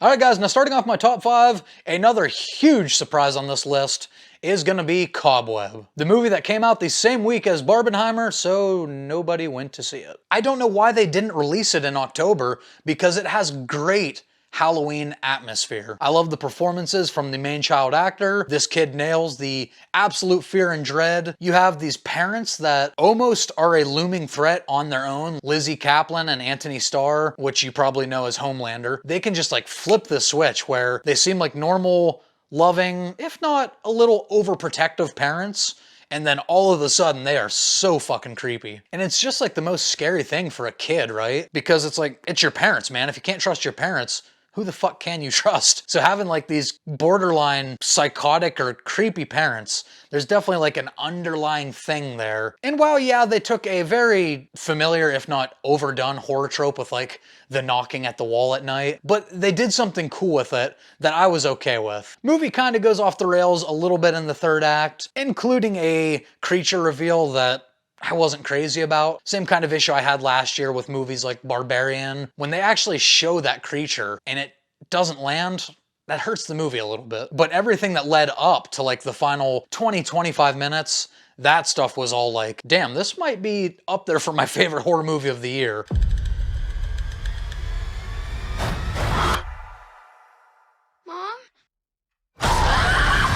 All right, guys, now starting off my top 5, another huge surprise on this list is gonna be Cobweb, the movie that came out the same week as Barbenheimer, so nobody went to see it. I don't know why they didn't release it in October, because it has great Halloween atmosphere. I love the performances from the main child actor. This kid nails the absolute fear and dread. You have these parents that almost are a looming threat on their own. Lizzie Kaplan and Anthony Starr, which you probably know as Homelander. They can just like flip the switch where they seem like normal, loving, if not a little overprotective parents, and then all of a sudden they are so fucking creepy. And it's just like the most scary thing for a kid, right? Because it's like, it's your parents, man. If you can't trust your parents, who the fuck can you trust? So having like these borderline psychotic or creepy parents, there's definitely like an underlying thing there. And while, yeah, they took a very familiar, if not overdone, horror trope with like the knocking at the wall at night, but they did something cool with it that I was okay with. Movie kind of goes off the rails a little bit in the third act, including a creature reveal that I wasn't crazy about. Same kind of issue I had last year with movies like Barbarian. When they actually show that creature and it doesn't land, that hurts the movie a little bit. But everything that led up to like the final 20-25 minutes, that stuff was all like, damn, this might be up there for my favorite horror movie of the year.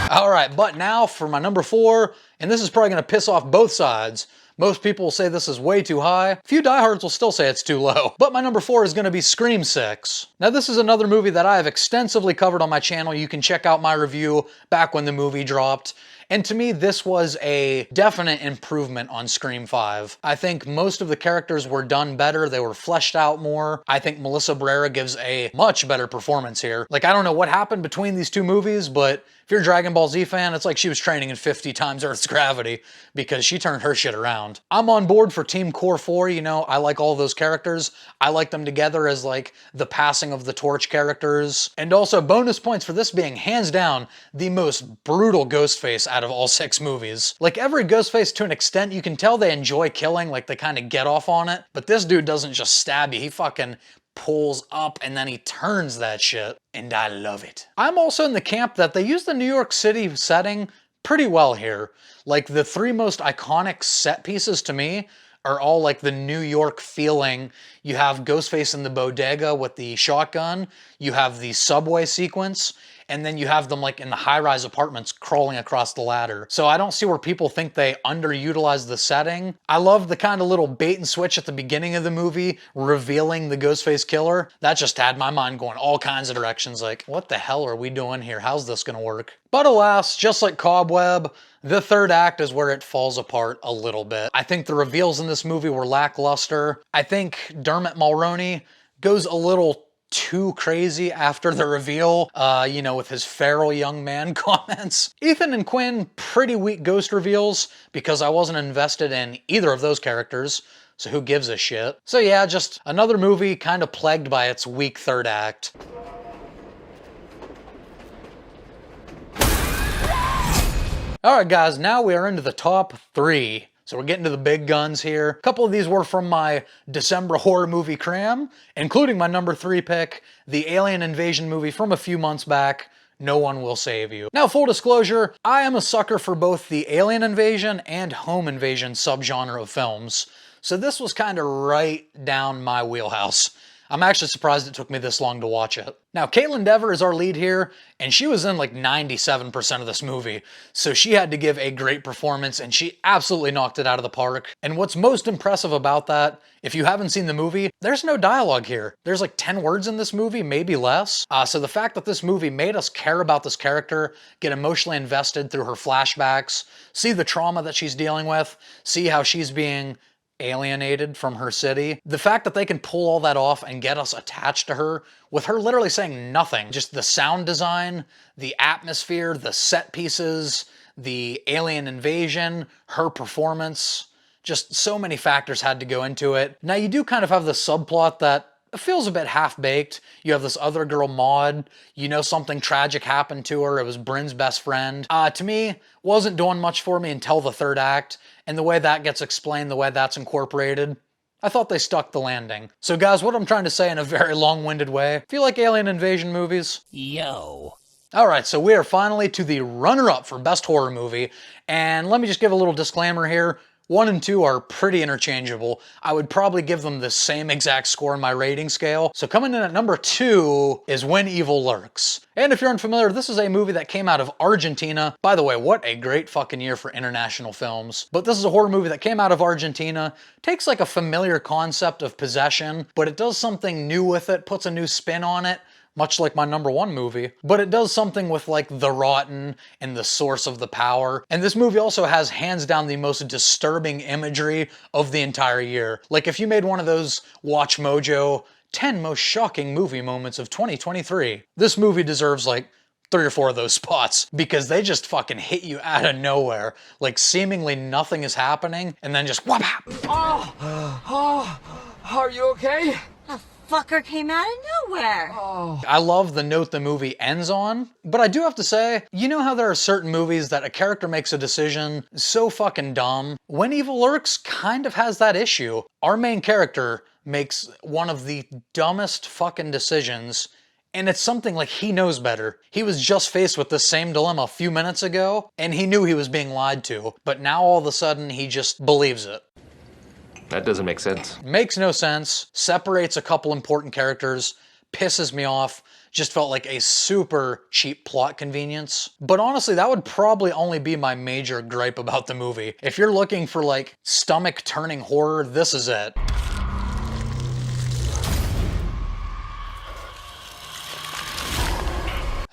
All right, but now for my number 4, and this is probably gonna piss off both sides. Most people will say this is way too high. A few diehards will still say it's too low. But my number 4 is gonna be Scream 6. Now this is another movie that I have extensively covered on my channel. You can check out my review back when the movie dropped. And to me, this was a definite improvement on Scream 5. I think most of the characters were done better. They were fleshed out more. I think Melissa Barrera gives a much better performance here. Like, I don't know what happened between these two movies, but if you're a Dragon Ball Z fan, it's like she was training in 50 times Earth's gravity because she turned her shit around. I'm on board for Team Core 4, you know, I like all those characters. I like them together as like the passing of the torch characters. And also bonus points for this being hands down the most brutal Ghostface out of all 6 movies. Like every Ghostface to an extent, you can tell they enjoy killing, like they kind of get off on it, but this dude doesn't just stab you, he fucking pulls up and then he turns that shit, and I love it. I'm also in the camp that they use the New York City setting pretty well here. Like the 3 most iconic set pieces to me are all like the New York feeling. You have Ghostface in the bodega with the shotgun, you have the subway sequence, and then you have them like in the high-rise apartments crawling across the ladder. So I don't see where people think they underutilize the setting. I love the kind of little bait and switch at the beginning of the movie, revealing the Ghostface killer. That just had my mind going all kinds of directions, like, what the hell are we doing here? How's this gonna work? But alas, just like Cobweb, the third act is where it falls apart a little bit. I think the reveals in this movie were lackluster. I think Dermot Mulroney goes a little too crazy after the reveal, you know, with his feral young man comments. Ethan and Quinn, pretty weak ghost reveals because I wasn't invested in either of those characters, so who gives a shit? So yeah, just another movie kind of plagued by its weak third act. All right, guys, now we are into the top 3. So we're getting to the big guns here. A couple of these were from my December horror movie cram, including my number 3 pick, the Alien Invasion movie from a few months back, No One Will Save You. Now, full disclosure, I am a sucker for both the Alien Invasion and home invasion subgenre of films, so this was kind of right down my wheelhouse. I'm actually surprised it took me this long to watch it. Now, Caitlin Dever is our lead here, and she was in like 97% of this movie, so she had to give a great performance, and she absolutely knocked it out of the park. And what's most impressive about that, if you haven't seen the movie, there's no dialogue here. There's like 10 words in this movie, maybe less. So the fact that this movie made us care about this character, get emotionally invested through her flashbacks, see the trauma that she's dealing with, see how she's being alienated from her city. The fact that they can pull all that off and get us attached to her with her literally saying nothing. Just the sound design, the atmosphere, the set pieces, the alien invasion, her performance. Just so many factors had to go into it. Now you do kind of have the subplot that feels a bit half-baked. You have this other girl, Maud. You know something tragic happened to her. It was Bryn's best friend. To me, wasn't doing much for me until the third act. And the way that gets explained, the way that's incorporated, I thought they stuck the landing. So guys, what I'm trying to say in a very long-winded way, if you like alien invasion movies, yo. Alright, so we are finally to the runner-up for Best Horror Movie, and let me just give a little disclaimer here. 1 and 2 are pretty interchangeable. I would probably give them the same exact score in my rating scale. So coming in at number 2 is When Evil Lurks. And if you're unfamiliar, this is a movie that came out of Argentina. By the way, what a great fucking year for international films. But this is a horror movie that came out of Argentina. Takes like a familiar concept of possession, but it does something new with it, puts a new spin on it. Much like my number 1 movie, but it does something with like the rotten and the source of the power. And this movie also has hands down the most disturbing imagery of the entire year. Like if you made one of those Watch Mojo 10 most shocking movie moments of 2023, this movie deserves like 3 or 4 of those spots because they just fucking hit you out of nowhere. Like seemingly nothing is happening and then just whap. Are you okay? Fucker came out of nowhere. Oh. I love the note the movie ends on, but I do have to say, you know how there are certain movies that a character makes a decision so fucking dumb? When Evil Lurks kind of has that issue. Our main character makes one of the dumbest fucking decisions, and it's something like he knows better. He was just faced with the same dilemma a few minutes ago, and he knew he was being lied to, but now all of a sudden he just believes it. That doesn't make sense. Makes no sense, separates a couple important characters, pisses me off, just felt like a super cheap plot convenience. But honestly, that would probably only be my major gripe about the movie. If you're looking for like stomach-turning horror, this is it.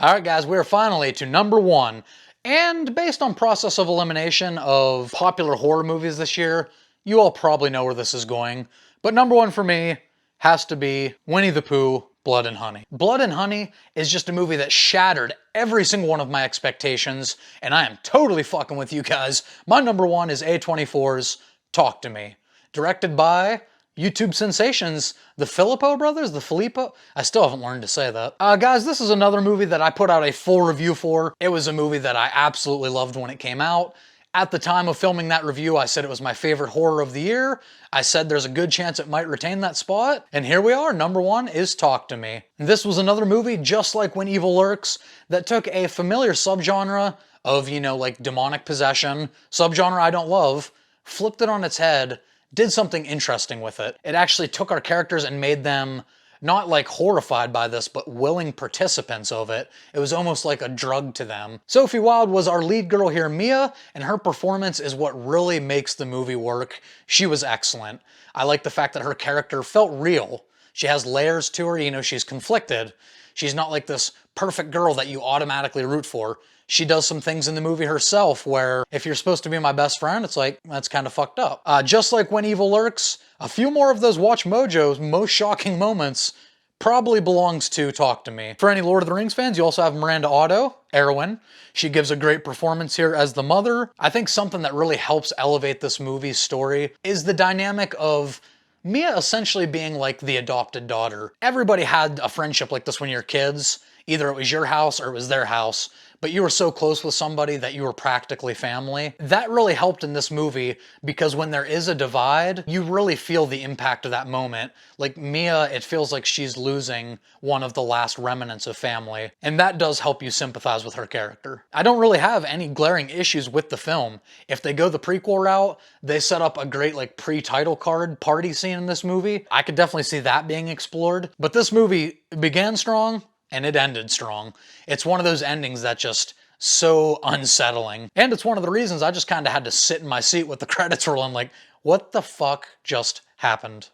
Alright guys, we're finally to number 1. And based on process of elimination of popular horror movies this year, you all probably know where this is going, but number 1 for me has to be Winnie the Pooh, Blood and Honey. Blood and Honey is just a movie that shattered every single one of my expectations, and I am totally fucking with you guys. My number 1 is A24's Talk to Me, directed by YouTube sensations, the Filippo brothers, the Filippo? I still haven't learned to say that. Guys, this is another movie that I put out a full review for. It was a movie that I absolutely loved when it came out. At the time of filming that review, I said it was my favorite horror of the year. I said there's a good chance it might retain that spot. And here we are, number 1 is Talk to Me. This was another movie, just like When Evil Lurks, that took a familiar subgenre of, you know, like demonic possession, subgenre I don't love, flipped it on its head, did something interesting with it. It actually took our characters and made them not like horrified by this, but willing participants of it. It was almost like a drug to them. Sophie Wilde was our lead girl here, Mia, and her performance is what really makes the movie work. She was excellent. I like the fact that her character felt real. She has layers to her, you know, she's conflicted. She's not like this perfect girl that you automatically root for. She does some things in the movie herself where if you're supposed to be my best friend, it's like, that's kind of fucked up. Just like When Evil Lurks, a few more of those Watch Mojo's most shocking moments probably belongs to Talk to Me. For any Lord of the Rings fans, you also have Miranda Otto, Arwen. She gives a great performance here as the mother. I think something that really helps elevate this movie's story is the dynamic of Mia essentially being like the adopted daughter. Everybody had a friendship like this when you're kids. Either it was your house or it was their house, but you were so close with somebody that you were practically family. That really helped in this movie because when there is a divide, you really feel the impact of that moment. Like Mia, it feels like she's losing one of the last remnants of family, and that does help you sympathize with her character. I don't really have any glaring issues with the film. If they go the prequel route, they set up a great like pre-title card party scene in this movie. I could definitely see that being explored, but this movie began strong, and it ended strong. It's one of those endings that just so unsettling. And it's one of the reasons I just kind of had to sit in my seat with the credits rolling like, what the fuck just happened?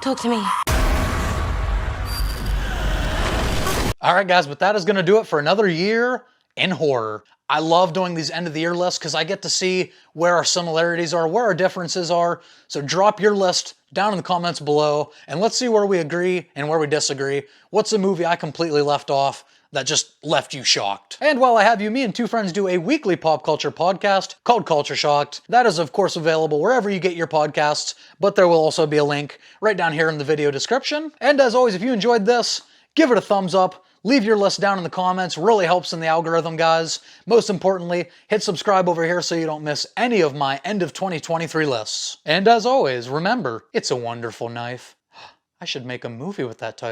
Talk to me. All right, guys, but that is gonna do it for another year in horror. I love doing these end of the year lists because I get to see where our similarities are, where our differences are. So drop your list down in the comments below and let's see where we agree and where we disagree. What's a movie I completely left off that just left you shocked? And while I have you, me and two friends do a weekly pop culture podcast called Culture Shocked. That is of course available wherever you get your podcasts, but there will also be a link right down here in the video description. And as always, if you enjoyed this, give it a thumbs up. Leave your list down in the comments, really helps in the algorithm, guys. Most importantly, hit subscribe over here so you don't miss any of my end of 2023 lists. And as always, remember, it's a wonderful knife. I should make a movie with that title.